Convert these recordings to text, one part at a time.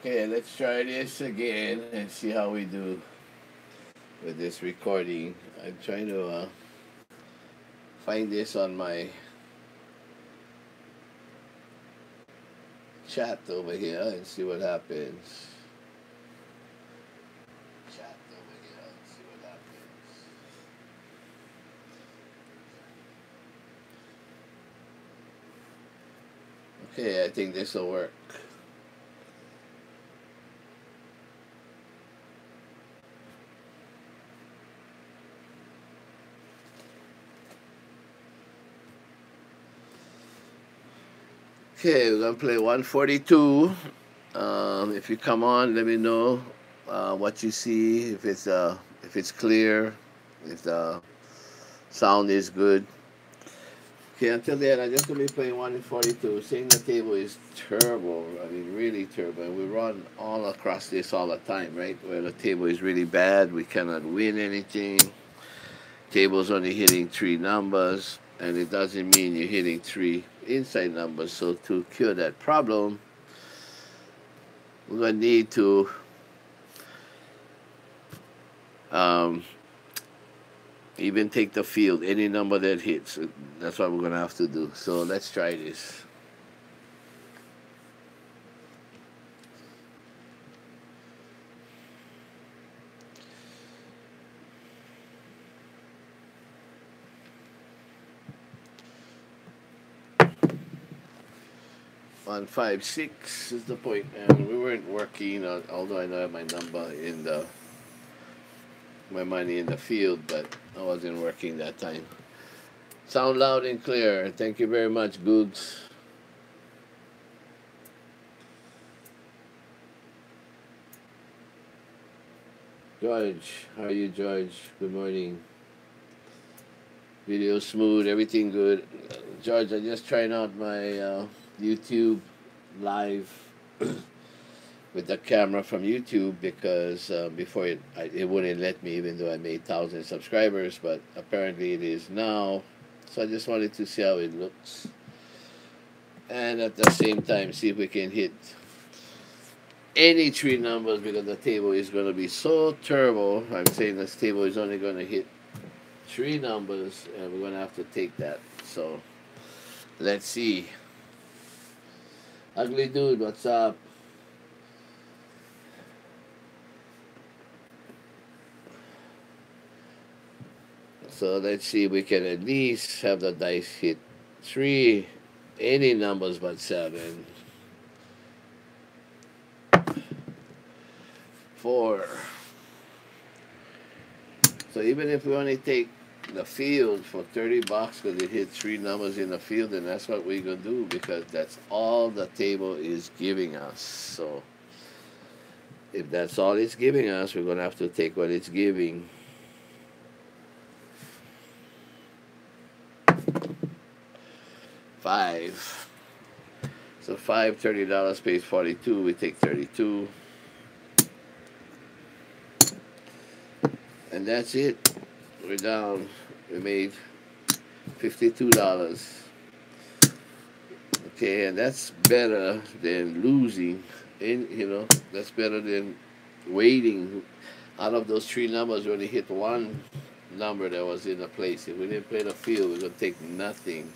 Okay, let's try this again and see how we do with this recording. I'm trying to find this on my chat over here and see what happens. Chat over here and see what happens. Okay, I think this will work. Okay, we're gonna play 142. If you come on, let me know what you see. If it's clear, if the sound is good. Okay, until then, I'm just gonna be playing 142. Seeing the table is terrible. I mean, really terrible. And we run all across this all the time, right? Where the table is really bad, we cannot win anything. Table's only hitting three numbers, and it doesn't mean you're hitting three inside numbers. So to cure that problem, we're gonna need to um, even take the field, any number that hits. That's what we're gonna have to do. So let's try this. On 5-6 is the point, and we weren't working. Although I know I have my number in my money in the field, but I wasn't working that time. Sound loud and clear. Thank you very much, Googs. George, how are you, George? Good morning. Video smooth, everything good. George, I'm just trying out my YouTube live with the camera from YouTube because before it wouldn't let me, even though I made 1,000 subscribers, but apparently it is now. So I just wanted to see how it looks, and at the same time see if we can hit any three numbers, because the table is going to be so terrible. I'm saying this table is only going to hit three numbers, and we're going to have to take that. So let's see. Ugly dude, what's up? So let's see if we can at least have the dice hit three, any numbers but seven. 4. So even if we only take the field for $30 because it hit three numbers in the field, and that's what we're gonna do, because that's all the table is giving us. So if that's all it's giving us, we're gonna have to take what it's giving. 5. So $30 pays 42. We take 32. And that's it. We're down. We made $52. Okay, and that's better than losing. That's better than waiting. Out of those three numbers, we only hit one number that was in the place. If we didn't play the field, we're gonna take nothing.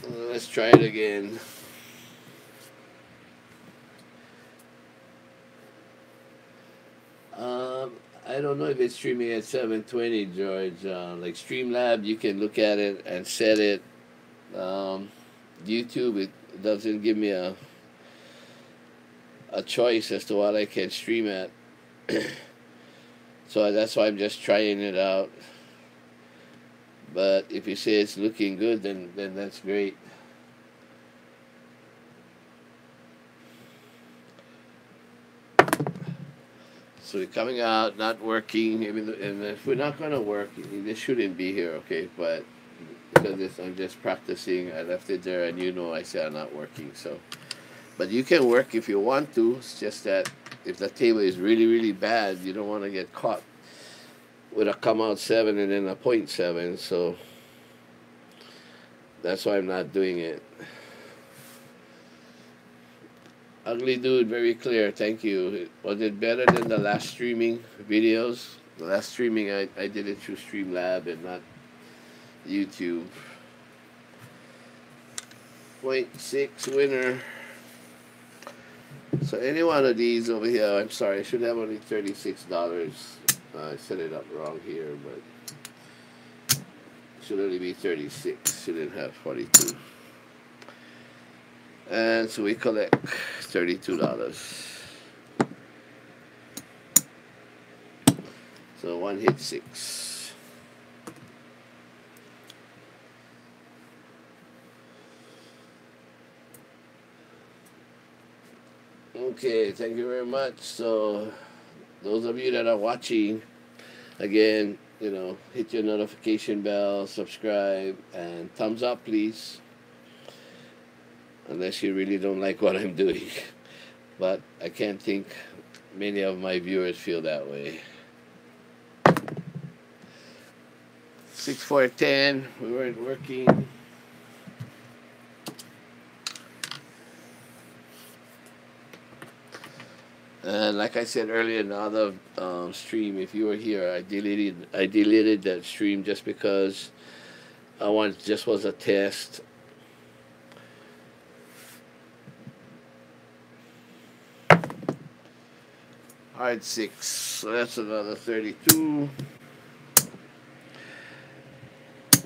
Let's try it again. I don't know if it's streaming at 720, George. Like Streamlab, you can look at it and set it. YouTube, it doesn't give me a choice as to what I can stream at. So that's why I'm just trying it out. But if you say it's looking good, then that's great. So we're coming out, not working, and if we're not gonna work, this shouldn't be here, okay? But because I'm just practicing, I left it there, and I said I'm not working. So, but you can work if you want to. It's just that if the table is really, really bad, you don't want to get caught with a come out 7 and then a 0.7. So that's why I'm not doing it. Ugly dude, very clear. Thank you. Was it better than the last streaming videos? The last streaming, I did it through Streamlab and not YouTube. Point 0.6 winner. So any one of these over here, I'm sorry, I should have only $36. I set it up wrong here, but it should only be 36. Shouldn't have 42. And so we collect $32. So one hit 6. Okay, thank you very much. So those of you that are watching, again, hit your notification bell, subscribe, and thumbs up, please. Unless you really don't like what I'm doing. But I can't think many of my viewers feel that way. 6 4 10, we weren't working. And like I said earlier in the other stream, if you were here, I deleted that stream just because just was a test. Hard 6, so that's another 32.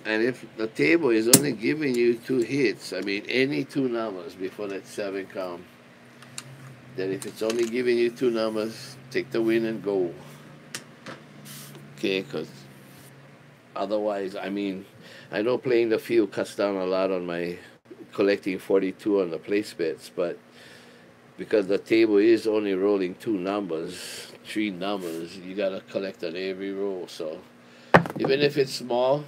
And if the table is only giving you 2 hits, I mean any 2 numbers before that 7 come, then if it's only giving you 2 numbers, take the win and go. Okay, because otherwise, I mean, I know playing the field cuts down a lot on my collecting 42 on the place bets, but because the table is only rolling 2 numbers, 3 numbers, you gotta collect on every roll. So even if it's small,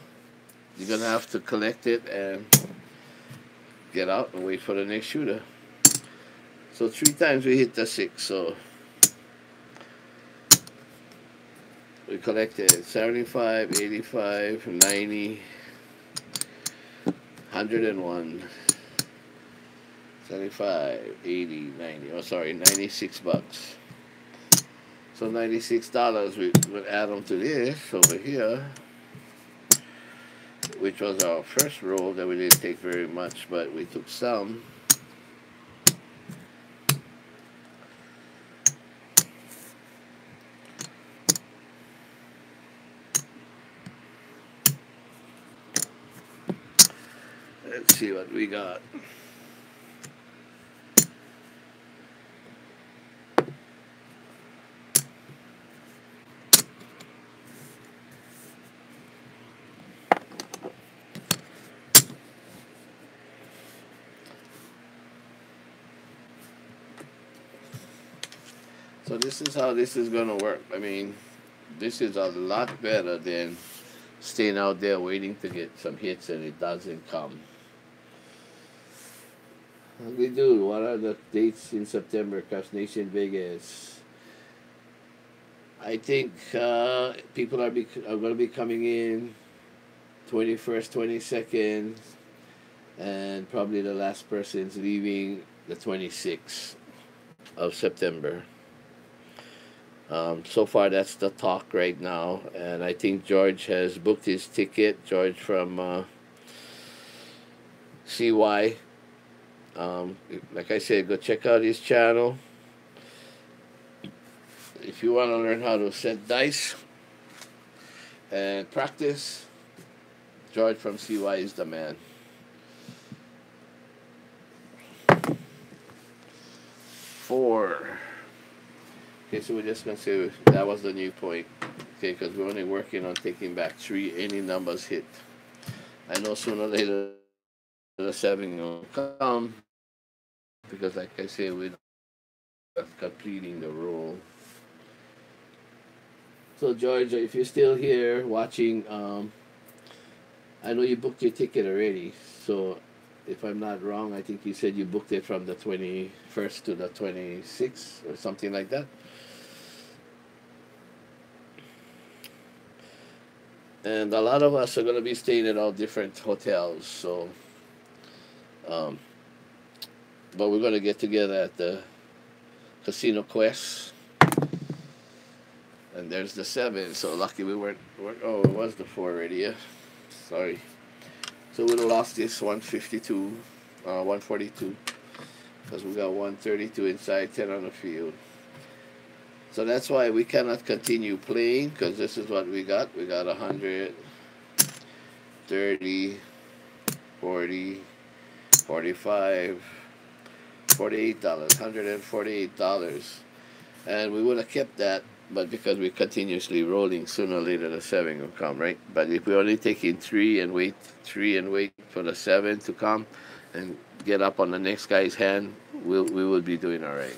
you're gonna have to collect it and get out and wait for the next shooter. So 3 times we hit the 6. So we collected 75, 85, 90, 101, 75, 80, 90. Oh, sorry, $96. So $96, we would add them to this over here, which was our first roll that we didn't take very much, but we took some. Let's see what we got. So this is how this is going to work. I mean, this is a lot better than staying out there waiting to get some hits and it doesn't come. What we do? What are the dates in September? Craps Nation Vegas. I think people are going to be coming in 21st, 22nd, and probably the last person's leaving the 26th of September. So far, that's the talk right now, and I think George has booked his ticket. George from CY. Like I said, go check out his channel. If you want to learn how to set dice and practice, George from CY is the man. 4. Okay, so we're just going to say that was the new point. Okay, because we're only working on taking back 3. Any numbers hit. I know sooner or later the 7 will come. Because like I say, we're completing the roll. So George, if you're still here watching, I know you booked your ticket already. So if I'm not wrong, I think you said you booked it from the 21st to the 26th or something like that. And a lot of us are going to be staying at all different hotels. So, but we're going to get together at the Casino Quest. And there's the 7. So lucky we weren't oh, it was the 4 already, yeah. Sorry. So we'd have lost this 152, 142. Because we got 132 inside, 10 on the field. So that's why we cannot continue playing, because this is what we got. We got 100, 30, 40, 45, $48, $148. And we would have kept that, but because we're continuously rolling, sooner or later the 7 will come, right? But if we only take in 3 and wait for the 7 to come and get up on the next guy's hand, we will be doing all right.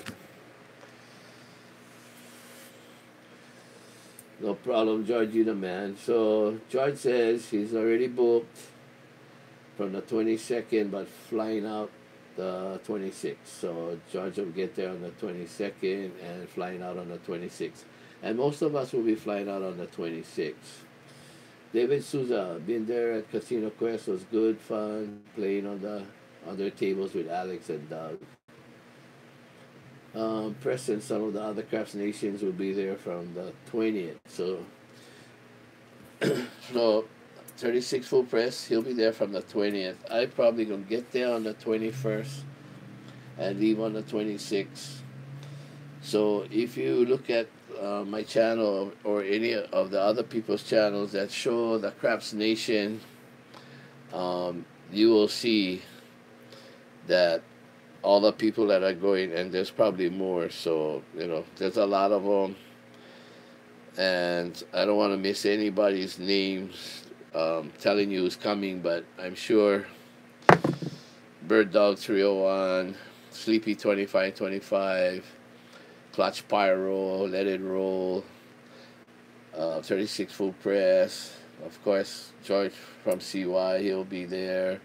No problem, George, you the man. So George says he's already booked from the 22nd, but flying out the 26th. So George will get there on the 22nd and flying out on the 26th. And most of us will be flying out on the 26th. David Souza, been there at Casino Quest, was good fun, playing on the other tables with Alex and Doug. Preston, some of the other Crafts Nations will be there from the 20th. So, so 36 full press, he'll be there from the 20th. I probably gonna get there on the 21st and leave on the 26th. So if you look at my channel or any of the other people's channels that show the Crafts Nation, you will see that all the people that are going, and there's probably more, so there's a lot of them, and I don't want to miss anybody's names telling you who's coming, but I'm sure Bird Dog 301, Sleepy 2525, Clutch Pyro, Let It Roll, 36 Full Press, of course George from CY, he'll be there.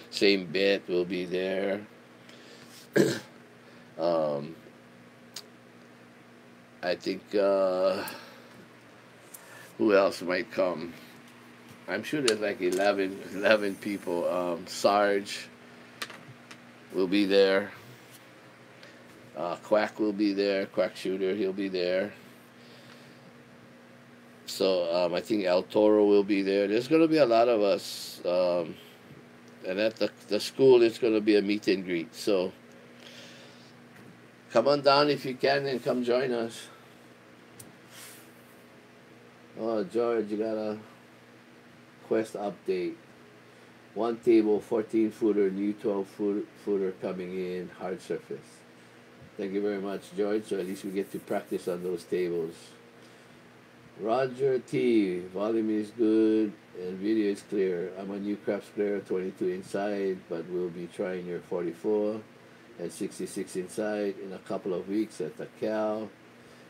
Same Bet will be there. I think who else might come? I'm sure there's like 11 people. Sarge will be there. Quack will be there. Quack Shooter, he'll be there. So I think El Toro will be there. There's going to be a lot of us. And at the school, it's going to be a meet and greet. So come on down if you can and come join us. Oh, George, you got a quest update. One table, 14-footer, new 12-footer coming in, hard surface. Thank you very much, George. So at least we get to practice on those tables. Roger T, volume is good and video is clear. I'm a new Crafts player, 22 inside, but we'll be trying your 44 and 66 inside in a couple of weeks at the Cal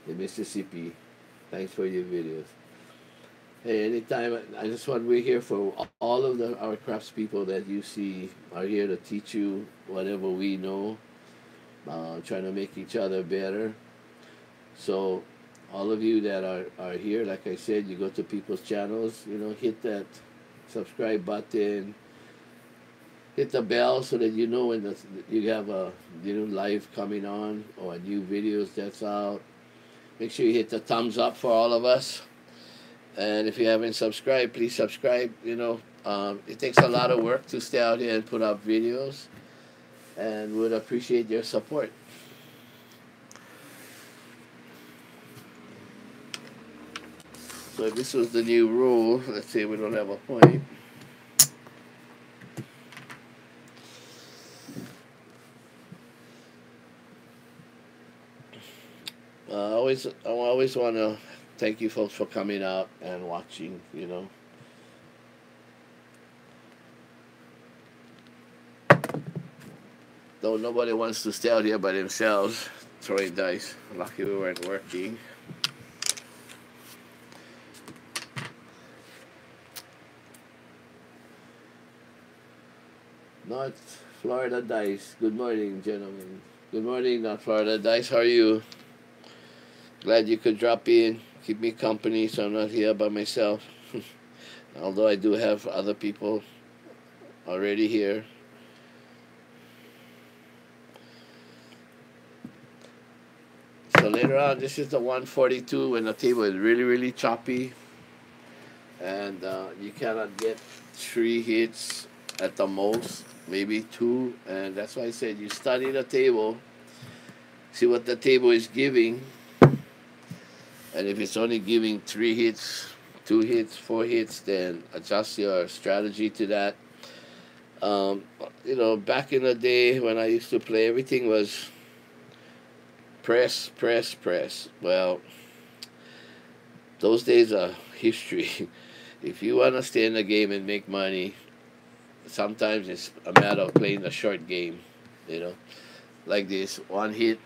in Mississippi. Thanks for your videos. Hey, anytime, I just want, we're here for all of our crafts people that you see are here to teach you whatever we know, trying to make each other better. So all of you that are here, like I said, you go to people's channels, hit that subscribe button, hit the bell so that you know when you have a live coming on or a new videos that's out. Make sure you hit the thumbs up for all of us. And if you haven't subscribed, please subscribe. It takes a lot of work to stay out here and put up videos, and would appreciate your support. So if this was the new rule, let's say we don't have a point. I always want to thank you folks for coming out and watching, Though nobody wants to stay out here by themselves throwing dice. Lucky we weren't working. North Florida Dice. Good morning, gentlemen. Good morning, North Florida Dice. How are you? Glad you could drop in. Keep me company so I'm not here by myself. Although I do have other people already here. So later on, this is the 142 when the table is really, really choppy, and you cannot get 3 hits at the most, maybe 2. And that's why I said you study the table, see what the table is giving, and if it's only giving 3 hits, 2 hits, 4 hits, then adjust your strategy to that. Back in the day when I used to play, everything was press, press, press. Well, those days are history. If you want to stay in the game and make money, sometimes it's a matter of playing the short game, you know, like this 1 hit,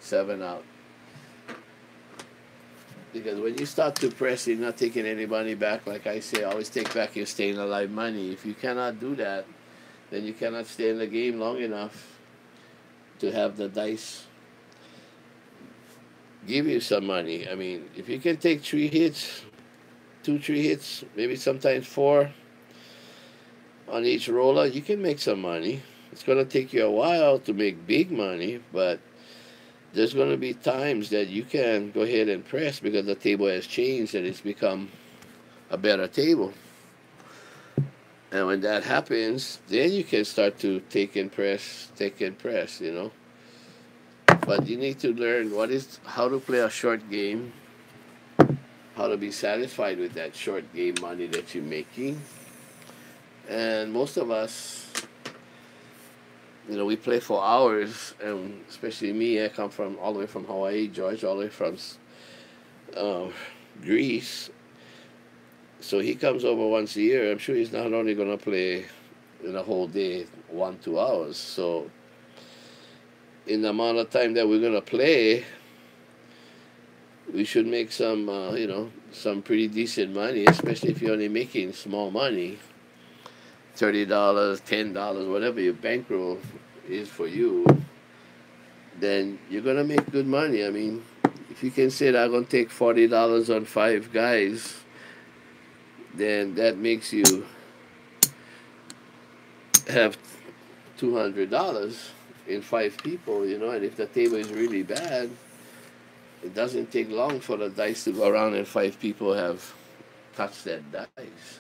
7 out. Because when you start to press, you're not taking any money back. Like I say, always take back your staying alive money. If you cannot do that, then you cannot stay in the game long enough to have the dice give you some money. I mean, if you can take 3 hits, 2, 3 hits, maybe sometimes 4 on each roller, you can make some money. It's going to take you a while to make big money, but there's going to be times that you can go ahead and press because the table has changed and it's become a better table. And when that happens, then you can start to take and press, But you need to learn how to play a short game, how to be satisfied with that short game money that you're making. And most of us, we play for hours, and especially me, I come from all the way from Hawaii, George, all the way from Greece. So he comes over once a year. I'm sure he's not only going to play in a whole day, 1, 2 hours. So in the amount of time that we're going to play, we should make some pretty decent money, especially if you're only making small money. $30, $10, whatever your bankroll is for you, then you're going to make good money. I mean, if you can say that I'm going to take $40 on 5 guys, then that makes you have $200 in 5 people, and if the table is really bad, it doesn't take long for the dice to go around and 5 people have touched that dice.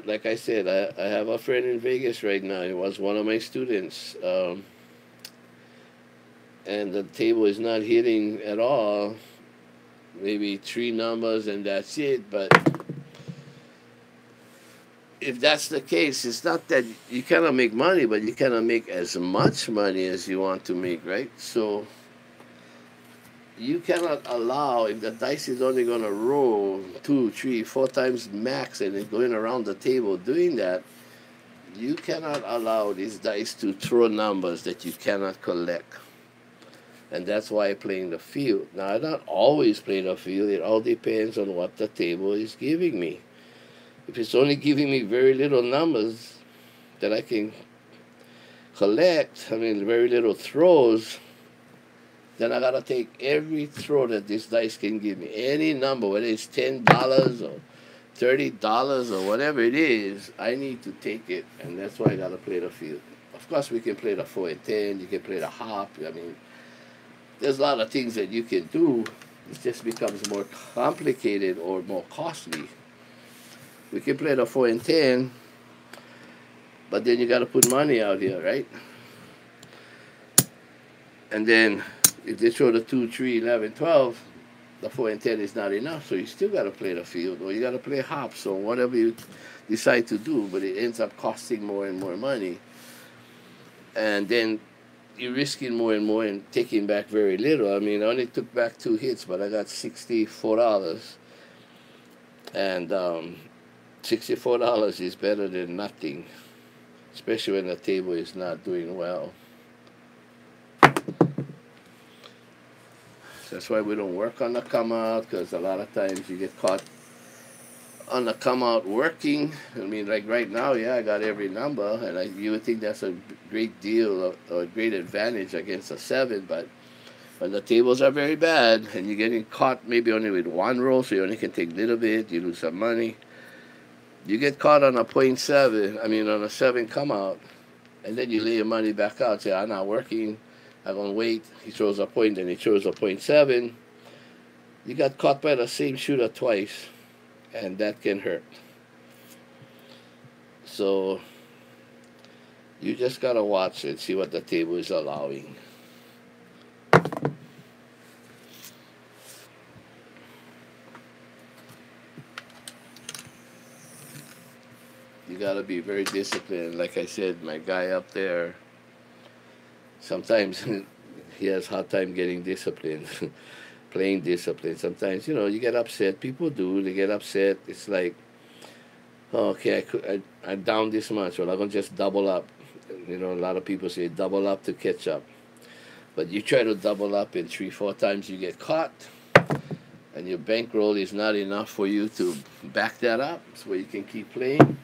Like I said, I have a friend in Vegas right now. He was one of my students. And the table is not hitting at all. Maybe 3 numbers and that's it. But if that's the case, it's not that you cannot make money, but you cannot make as much money as you want to make, right? So you cannot allow, if the dice is only going to roll 2, 3, 4 times max and it's going around the table doing that, you cannot allow these dice to throw numbers that you cannot collect. And that's why I play in the field. Now, I don't always play the field. It all depends on what the table is giving me. If it's only giving me very little numbers that I can collect, very little throws, then I gotta take every throw that this dice can give me. Any number, whether it's $10 or $30 or whatever it is, I need to take it, and that's why I gotta play the field. Of course, we can play the 4 and 10. You can play the hop. There's a lot of things that you can do. It just becomes more complicated or more costly. We can play the 4 and 10, but then you gotta put money out here, right? And then if they throw the 2, 3, 11, 12, the 4 and 10 is not enough, so you still got to play the field, or you got to play hops, or whatever you decide to do, but it ends up costing more and more money. And then you're risking more and more and taking back very little. I only took back 2 hits, but I got $64. And $64 is better than nothing, especially when the table is not doing well. That's why we don't work on the come out, because a lot of times you get caught on the come out working. Like right now, yeah, I got every number, and you would think that's a great deal or a great advantage against a 7, but when the tables are very bad and you're getting caught maybe only with 1 roll, so you only can take a little bit, you lose some money, You get caught on a .7, I mean on a 7 come out, and then you lay your money back out. Say, I'm not working. I'm gonna wait. He throws a point, and he throws a .7. You got caught by the same shooter twice, and that can hurt. So you just gotta watch and see what the table is allowing. You gotta be very disciplined. Like I said, my guy up there, sometimes he has hard time getting disciplined, playing discipline. Sometimes you get upset. People do. They get upset. It's like, oh, okay, I'm down this much. Well, I'm gonna just double up. A lot of people say double up to catch up. But you try to double up in 3, 4 times, you get caught, and your bankroll is not enough for you to back that up so you can keep playing.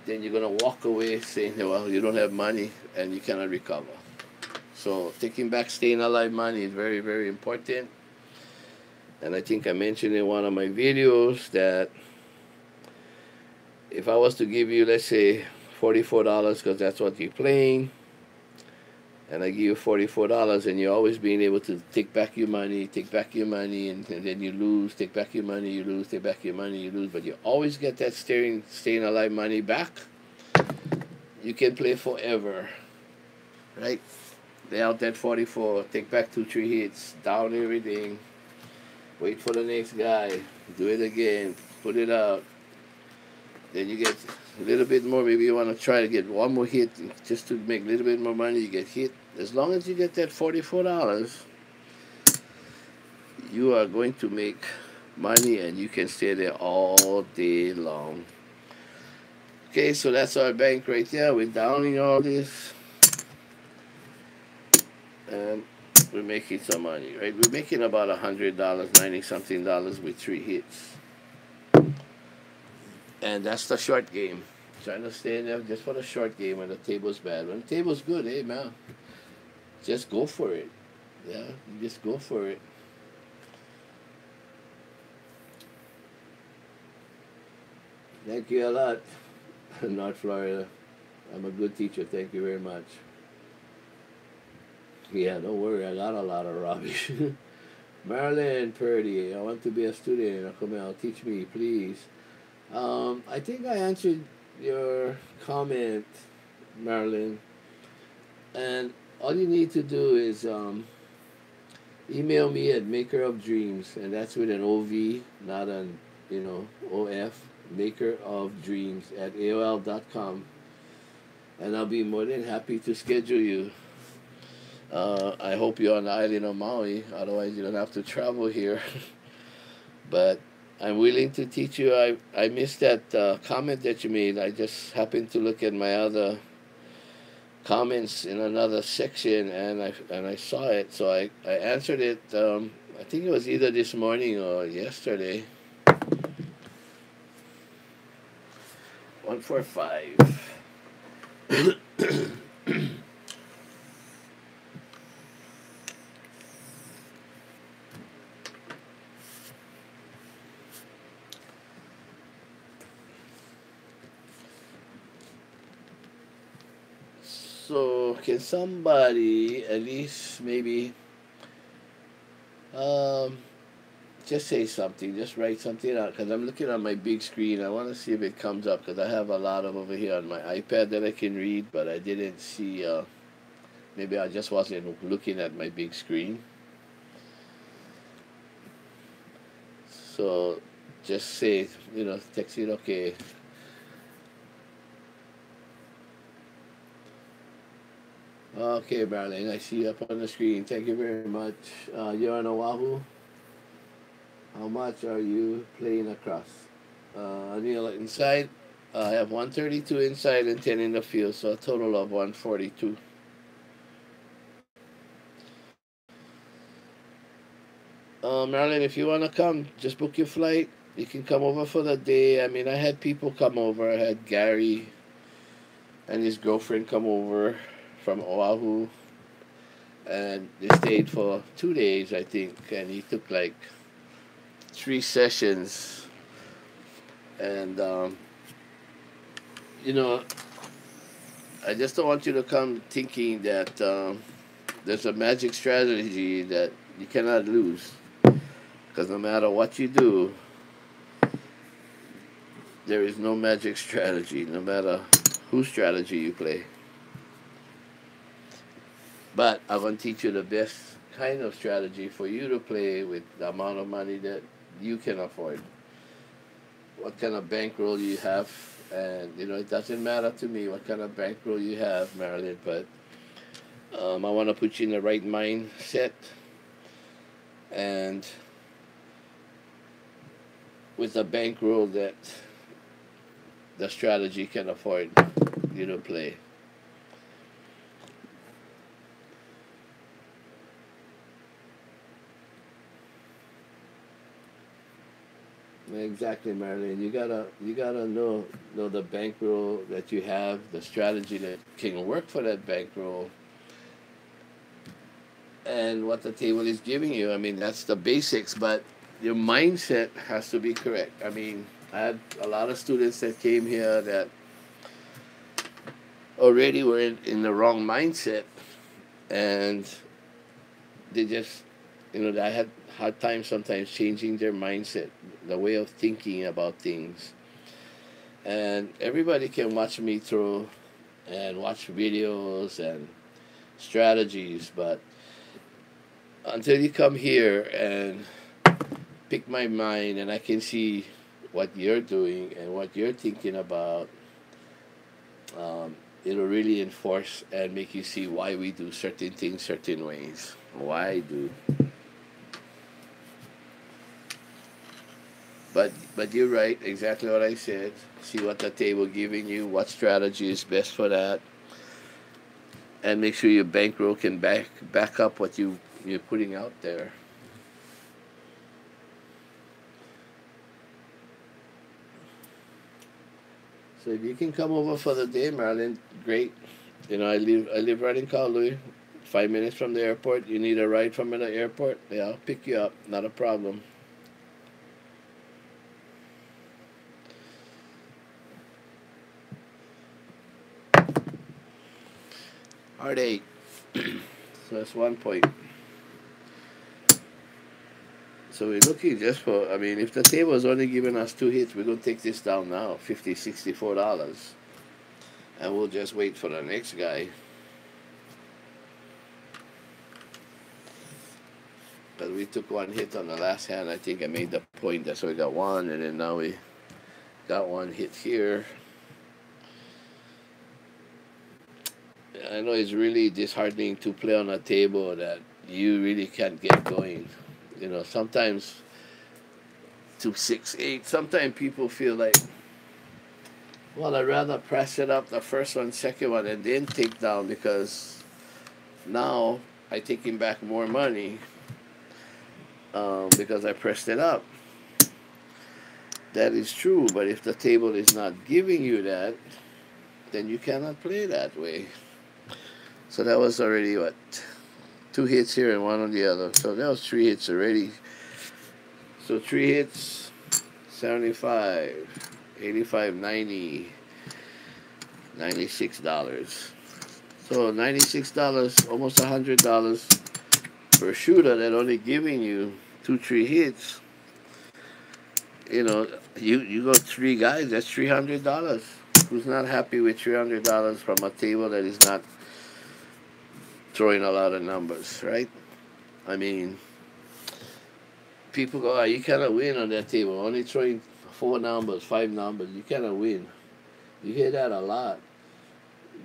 Then you're going to walk away saying, well, you don't have money and you cannot recover. So taking back staying alive money is very, very important. And I think I mentioned in one of my videos that if I was to give you, let's say, $44 because that's what you're playing, and I give you $44, and you're always being able to take back your money, and then you lose, take back your money, you lose, take back your money, you lose, but you always get that staying alive money back. You can play forever, right? Lay out that 44, take back 2, 3 hits, down everything, wait for the next guy, do it again, put it out. Then you get a little bit more. Maybe you want to try to get one more hit just to make a little bit more money. You get hit. As long as you get that $44, you are going to make money and you can stay there all day long. Okay, so that's our bank right there. We're downing all this. And we're making some money, right? We're making about $100, 90 something dollars with 3 hits. And that's the short game. Trying to stay in there just for the short game when the table's bad. When the table's good, hey man, just go for it. Yeah, just go for it. Thank you a lot, North Florida. I'm a good teacher. Thank you very much. Yeah, don't worry. I got a lot of rubbish. Marilyn Purdy, I want to be a student. Come out, teach me, please. I think I answered your comment, Marilyn. And all you need to do is email me at Maker of Dreams, and that's with an OV, not an OF. Maker of Dreams at AOL.com, and I'll be more than happy to schedule you. I hope you're on the island of Maui, otherwise you don't have to travel here. But I'm willing to teach you. I missed that comment that you made. I just happened to look at my other comments in another section, and I saw it, so I answered it. I think it was either this morning or yesterday. 145. So can somebody at least maybe just say something, just write something out, because I'm looking on my big screen. I want to see if it comes up, because I have a lot of over here on my iPad that I can read, but I didn't see, maybe I just wasn't looking at my big screen. So just say, text it, okay. Okay, Marilyn, I see you up on the screen. Thank you very much. You're on Oahu. How much are you playing across? Inside, I have 132 inside and 10 in the field, so a total of 142. Marilyn, if you want to come, just book your flight. You can come over for the day. I mean, I had people come over. I had Gary and his girlfriend come over from Oahu, and they stayed for 2 days, I think, and he took like 3 sessions, And you know, I just don't want you to come thinking that there's a magic strategy that you cannot lose. Because no matter what you do, there is no magic strategy, no matter whose strategy you play. But I'm going to teach you the best kind of strategy for you to play with the amount of money that you can afford. What kind of bankroll you have, and it doesn't matter to me what kind of bankroll you have, Marilyn, but I want to put you in the right mindset and with a bankroll that the strategy can afford you to play. Exactly, Marilyn. You gotta know the bankroll that you have, the strategy that can work for that bankroll, and what the table is giving you. I mean, that's the basics, but your mindset has to be correct. I mean, I had a lot of students that came here that already were in the wrong mindset, and they just, I had hard time sometimes changing their mindset, the way of thinking about things. And everybody can watch me through and watch videos and strategies, but until you come here and pick my mind and I can see what you're doing and what you're thinking about, it'll really enforce and make you see why we do certain things certain ways. Why I do. But you're right, exactly what I said. See what the table giving you, what strategy is best for that, and make sure your bankroll can back up what you're putting out there. So if you can come over for the day, Marilyn, great. I live right in Kaului, 5 minutes from the airport. You need a ride from the airport? Yeah, I'll pick you up. Not a problem. Hard eight. So that's 1 point. So we're looking just for, I mean, if the table is only giving us 2 hits, we're going to take this down now, $64. And we'll just wait for the next guy. But we took 1 hit on the last hand. I think I made the point. That's why we got one. And then now we got 1 hit here. I know it's really disheartening to play on a table that you really can't get going. Sometimes 2, 6, 8. Sometimes people feel like, well, I'd rather press it up the first one, second one, and then take down because now I taking back more money because I pressed it up. That is true, but if the table is not giving you that, then you cannot play that way. So that was already what? 2 hits here and one on the other. So that was 3 hits already. So 3 hits, 75, 85, 90, $96. So $96, almost $100 for a shooter that only giving you 2, 3 hits. You go 3 guys, that's $300. Who's not happy with $300 from a table that is not throwing a lot of numbers, right? I mean, people go, oh, you cannot win on that table. Only throwing 4 numbers, 5 numbers. You cannot win. You hear that a lot.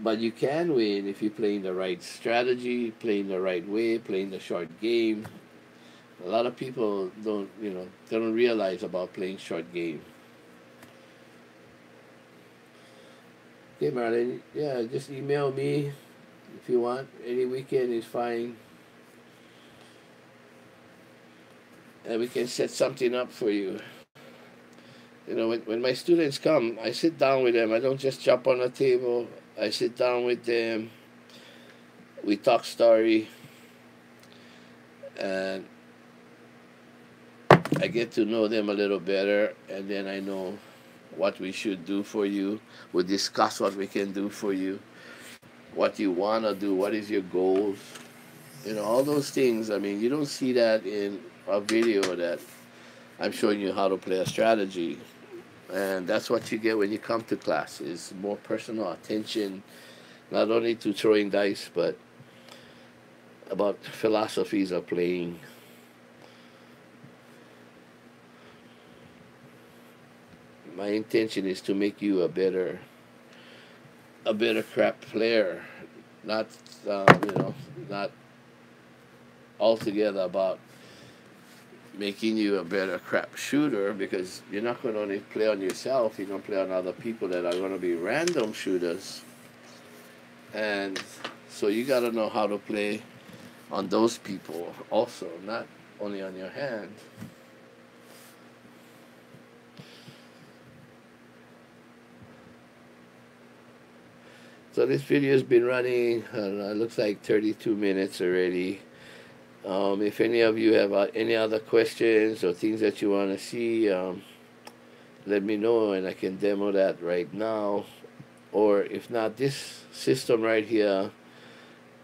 But you can win if you're playing the right strategy, playing the right way, playing the short game. A lot of people they don't realize about playing short game. Okay, Marlene, yeah, just email me if you want. Any weekend is fine. And we can set something up for you. When my students come, I sit down with them. I don't just jump on the table. I sit down with them. We talk story. And I get to know them a little better. And then I know what we should do for you. We discuss what we can do for you, what you want to do, what is your goals, all those things. I mean, you don't see that in a video that I'm showing you how to play a strategy. And that's what you get when you come to class, is more personal attention, not only to throwing dice, but about philosophies of playing. My intention is to make you a better crap player, not not altogether about making you a better crap shooter, because you're not going to only play on yourself, you're going to play on other people that are going to be random shooters. And so you got to know how to play on those people also, not only on your hand. So this video has been running, I don't know, it looks like 32 minutes already. If any of you have any other questions or things that you want to see, let me know and I can demo that right now. Or if not, this system right here,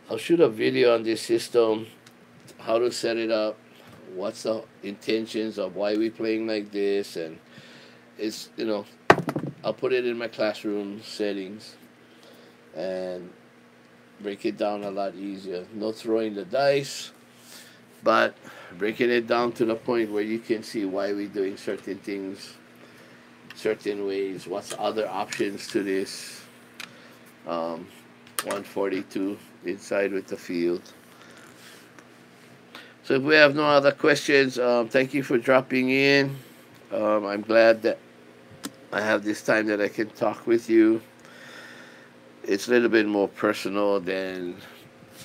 I'll shoot a video on this system, how to set it up, what's the intentions of why we're playing like this, and it's, I'll put it in my classroom settings and break it down a lot easier. No throwing the dice, but breaking it down to the point where you can see why we're doing certain things certain ways, what's other options to this 142 inside with the field. So if we have no other questions, thank you for dropping in. I'm glad that I have this time that I can talk with you. It's a little bit more personal than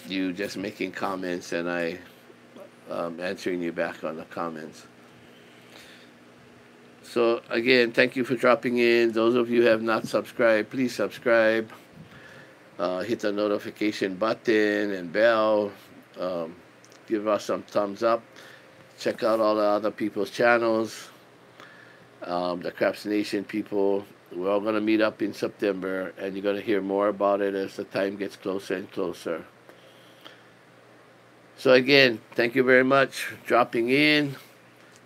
you just making comments and I answering you back on the comments. So again, thank you for dropping in. Those of you who have not subscribed, please subscribe. Hit the notification button and bell. Give us some thumbs up. Check out all the other people's channels. The Craps Nation people. We're all going to meet up in September, and you're going to hear more about it as the time gets closer and closer. So again, thank you very much for dropping in.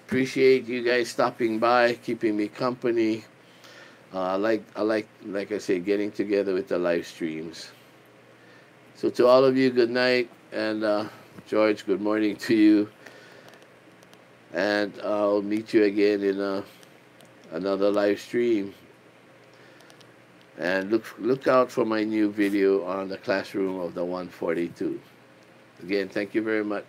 Appreciate you guys stopping by, keeping me company. I like I say, getting together with the live streams. So to all of you, good night, and George, good morning to you. And I'll meet you again in another live stream. And look out for my new video on the classroom of the 142. Again, thank you very much.